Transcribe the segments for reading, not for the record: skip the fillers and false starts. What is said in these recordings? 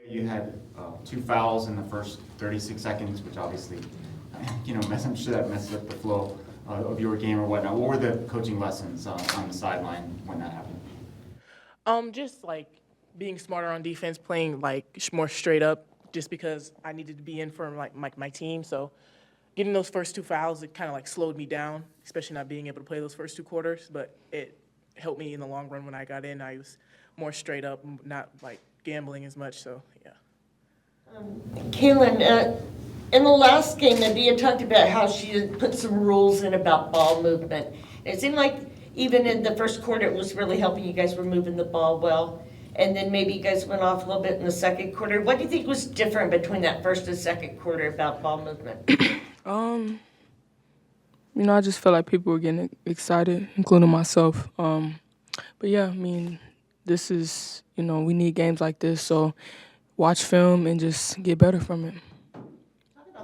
You had two fouls in the first 36 seconds, which obviously, I'm sure that messes up the flow of your game or whatnot. What were the coaching lessons on the sideline when that happened? Just like being smarter on defense, playing like more straight up, just because I needed to be in for like my team. So getting those first two fouls, it kind of like slowed me down, especially not being able to play those first two quarters. But it helped me in the long run when I got in. I was more straight up, not like gambling as much. So yeah. Kailyn, in the last game, Nadia talked about how she had put some rules in about ball movement. It seemed like even in the first quarter, it was really helping you guys were moving the ball well. And then maybe you guys went off a little bit in the second quarter. What do you think was different between that first and second quarter about ball movement? I just felt like people were getting excited, including myself. But yeah, this is, we need games like this, so watch film and just get better from it. Talk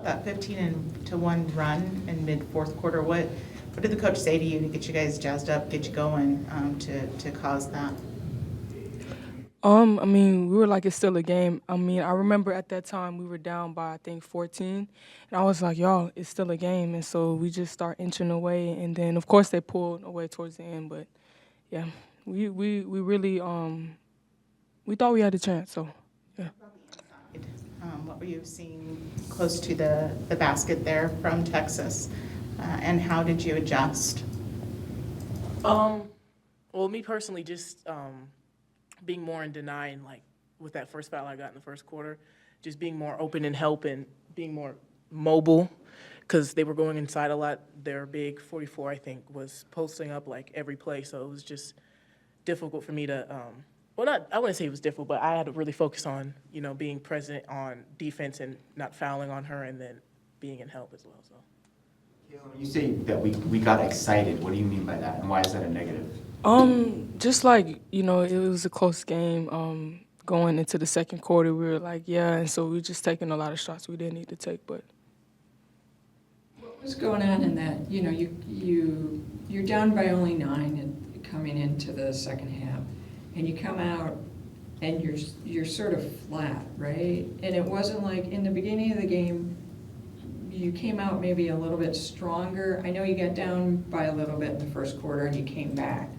about that 15-1 run in mid-fourth quarter. What did the coach say to you to get you guys jazzed up, get you going to cause that? We were like, it's still a game. I remember at that time we were down by, I think, 14. And I was like, y'all, it's still a game. And so we just start inching away. And then, of course, they pulled away towards the end. But, yeah, we really, we thought we had a chance. So, yeah. What were you seeing close to the basket there from Texas? And how did you adjust? Well, me personally, just being more in denying, like with that first foul I got in the first quarter, just being more open and helping, being more mobile, because they were going inside a lot. Their big 44, I think, was posting up like every play, so it was just difficult for me to, I wouldn't say it was difficult, but I had to really focus on, being present on defense and not fouling on her, and then being in help as well. So. When you say that we got excited, what do you mean by that, and why is that a negative? Just like, it was a close game. Going into the second quarter, we were like, yeah, and so we were just taking a lot of shots we didn't need to take, but. What was going on in that, you're down by only 9 and coming into the second half, and you come out and you're sort of flat, right? And it wasn't like in the beginning of the game, you came out maybe a little bit stronger. I know you got down by a little bit in the first quarter and you came back.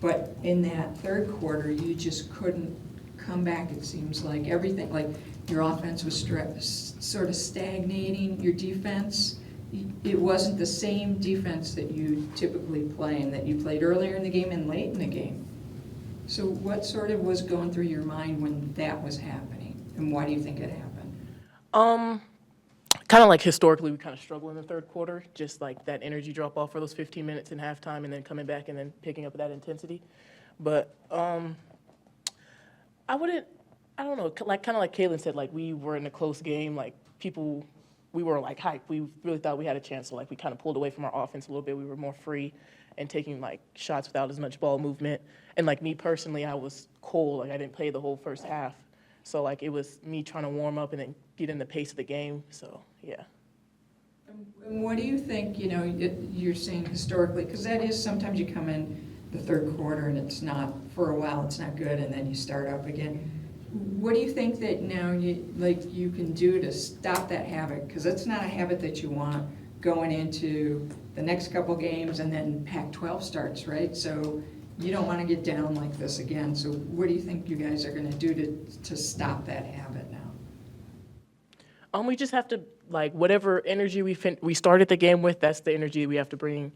But in that third quarter, you just couldn't come back, it seems like. Everything, like your offense was sort of stagnating. Your defense, it wasn't the same defense that you typically play and that you played earlier in the game and late in the game. So what sort of was going through your mind when that was happening? And why do you think it happened? Kind of like historically, we kind of struggle in the third quarter, just like that energy drop off for those 15 minutes in halftime and then coming back and then picking up that intensity. But I don't know, like kind of like Kailyn said, like we were in a close game, like we were like hyped. We really thought we had a chance, so like we kind of pulled away from our offense a little bit. We were more free and taking like shots without as much ball movement. And like me personally, I was cold, like I didn't play the whole first half. So, like, it was me trying to warm up and then get in the pace of the game. So, yeah. And what do you think, you're saying historically, because that is sometimes you come in the third quarter and it's not, for a while, it's not good, and then you start up again. What do you think that now you can do to stop that habit? Because it's not a habit that you want going into the next couple games and then Pac-12 starts, right? So you don't want to get down like this again. So what do you think you guys are going to do to stop that habit now? We just have to, like, whatever energy we started the game with, that's the energy we have to bring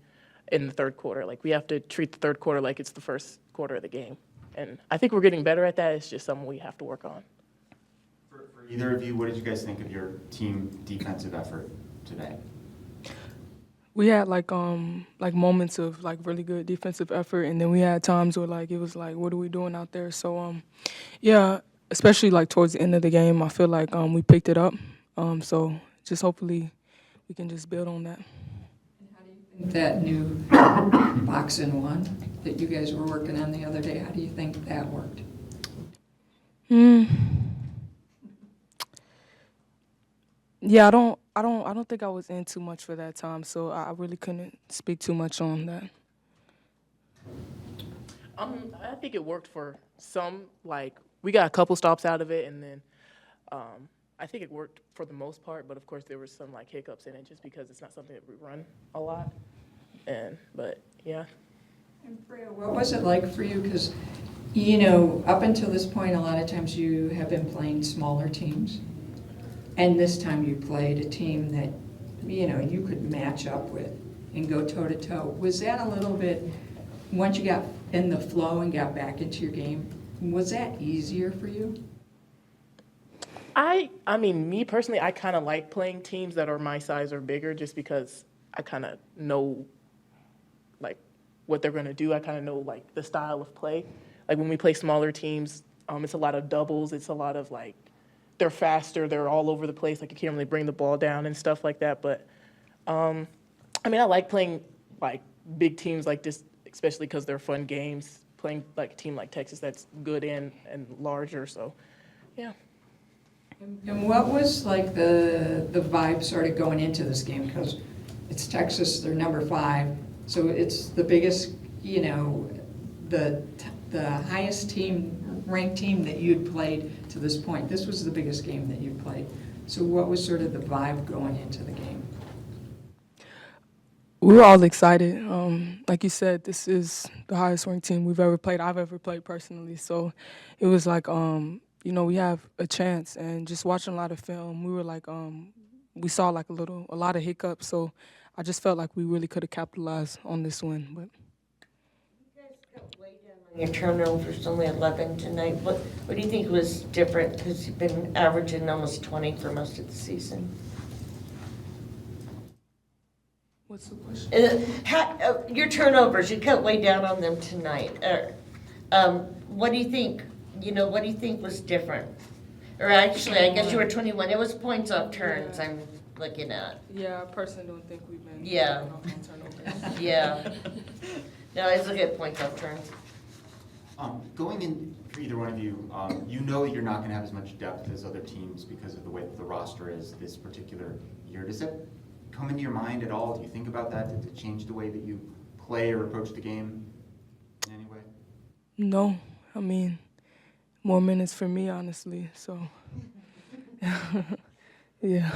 in the third quarter. Like, we have to treat the third quarter like it's the first quarter of the game. And I think we're getting better at that. It's just something we have to work on. For either of you, what did you guys think of your team defensive effort today? We had like moments of like really good defensive effort, and then we had times where like it was like, what are we doing out there? So yeah, especially like towards the end of the game, I feel like we picked it up. So just hopefully we can just build on that. And how do you think that new box and one that you guys were working on the other day, how do you think that worked? Yeah, I don't think I was in too much for that time, so I really couldn't speak too much on that. I think it worked for some. Like, we got a couple stops out of it, and then I think it worked for the most part, but of course there was some like hiccups in it just because it's not something that we run a lot. But yeah. And Breya, what was it like for you? Because, up until this point, a lot of times you have been playing smaller teams. And this time you played a team that, you could match up with and go toe to toe. Was that a little bit, once you got in the flow and got back into your game, was that easier for you? I mean, me personally, I kind of like playing teams that are my size or bigger just because I kind of know, like, what they're going to do. I kind of know, like, the style of play. Like, when we play smaller teams, it's a lot of doubles. It's a lot of, like, they're faster. They're all over the place. Like, you can't really bring the ball down and stuff like that. But, I mean, I like playing, like, big teams like this, especially because they're fun games. Playing, like, a team like Texas that's good and larger. So, yeah. And what was like the vibe sort of going into this game? Because it's Texas, they're number 5, so it's the biggest, the highest ranked team that you'd played to this point. This was the biggest game that you'd played. So what was sort of the vibe going into the game? We were all excited. Like you said, this is the highest ranked team I've ever played personally. So it was like, we have a chance. And just watching a lot of film, we were like, we saw like a lot of hiccups. So I just felt like we really could have capitalized on this win. But You guys got way down on your turnovers, only 11 tonight. What do you think was different? Because you've been averaging almost 20 for most of the season. what's the question? Your turnovers, you cut way down on them tonight. What do you think? What do you think was different? Or actually, I guess you were 21. It was points off turns I'm looking at. Yeah, I personally don't think we've been Yeah. on turnovers. Yeah. No, I was looking at points off turns. Going in for either one of you, you know that you're not going to have as much depth as other teams because of the way that the roster is this particular year. Does that come into your mind at all? Do you think about that? Did it change the way that you play or approach the game in any way? No, I mean, more minutes for me, honestly. So, yeah. What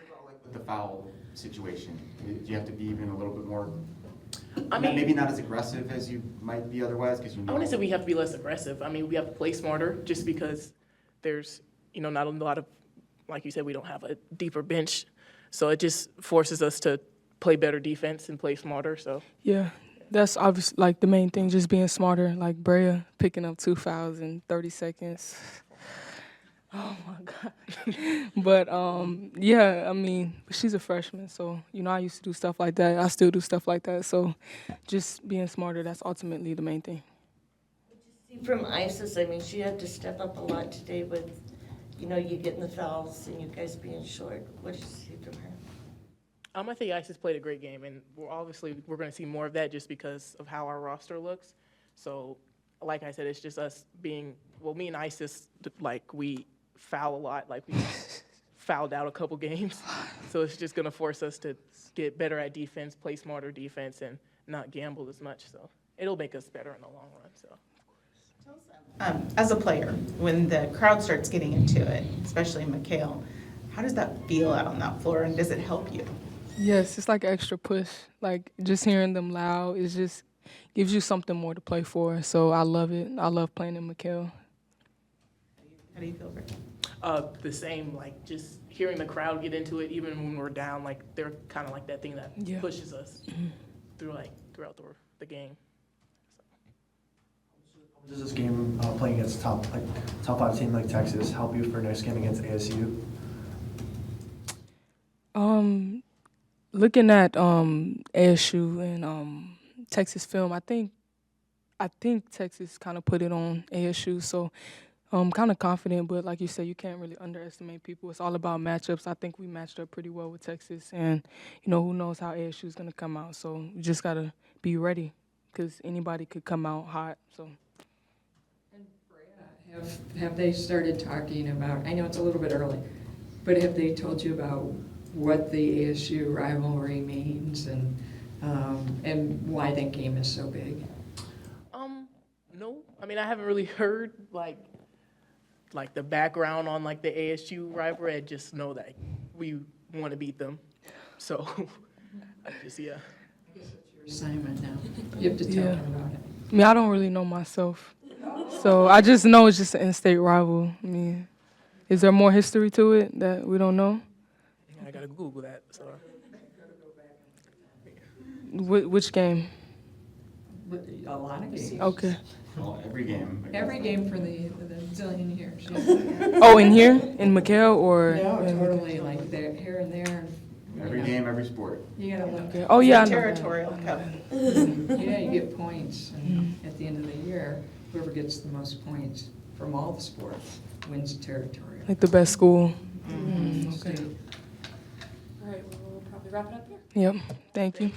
about like with the foul situation? Do you have to be even a little bit more? I mean, maybe not as aggressive as you might be otherwise, because I wouldn't say we have to be less aggressive. I mean, we have to play smarter just because there's, not a lot of, like you said, we don't have a deeper bench. So it just forces us to play better defense and play smarter. So Yeah, that's obviously like the main thing, just being smarter. Like Breya picking up 2 fouls in 30 seconds. Oh my God. But yeah, I mean, she's a freshman, so I used to do stuff like that. I still do stuff like that. So just being smarter, that's ultimately the main thing. See, from Isis, I mean, she had to step up a lot today with, you getting the fouls and you guys being short. What did you see from her? I think Isis played a great game, and we're going to see more of that just because of how our roster looks. So, like I said, it's just us being, me and Isis, like, we foul a lot. Like, we fouled out a couple games. So it's just going to force us to get better at defense, play smarter defense, and not gamble as much. So it'll make us better in the long run. So. As a player, when the crowd starts getting into it, especially McHale, how does that feel out on that floor, and does it help you? Yes, it's like an extra push. Like just hearing them loud, it just gives you something more to play for. So I love it. I love playing in McHale. How do you feel, Rick? The same, like just hearing the crowd get into it, even when we're down, like they're kind of like that thing that pushes us throughout the game. Does this game playing against top 5 team like Texas help you for next game against ASU? Looking at ASU and Texas film, I think Texas kind of put it on ASU, so I'm kind of confident. But like you said, you can't really underestimate people. It's all about matchups. I think we matched up pretty well with Texas, and who knows how ASU is gonna come out. So you just gotta be ready because anybody could come out hot. So. Have they started talking about, I know it's a little bit early, but have they told you about what the ASU rivalry means and why that game is so big? No, I mean I haven't really heard like like the background on like the ASU rivalry, I just know that we want to beat them. So, I just, yeah. Your assignment now. You have to tell Yeah. them about it. I mean, I don't really know myself. So I just know it's just an in-state rival. I mean, is there more history to it that we don't know? I gotta Google that, so. Which game? But a lot of games. Okay. Well, every game. I guess. Every game for the zillion years. Yeah. Oh, in here? In McHale or? No, totally, like there, here and there. and, Every you know, game, every sport. You gotta look. Okay. Oh, yeah, I know that. Territorial cup. Yeah, you get points, and at the end of the year, whoever gets the most points from all the sports wins the territory. Like the best school. State. All right, we'll probably wrap it up here. Yep. Thank you.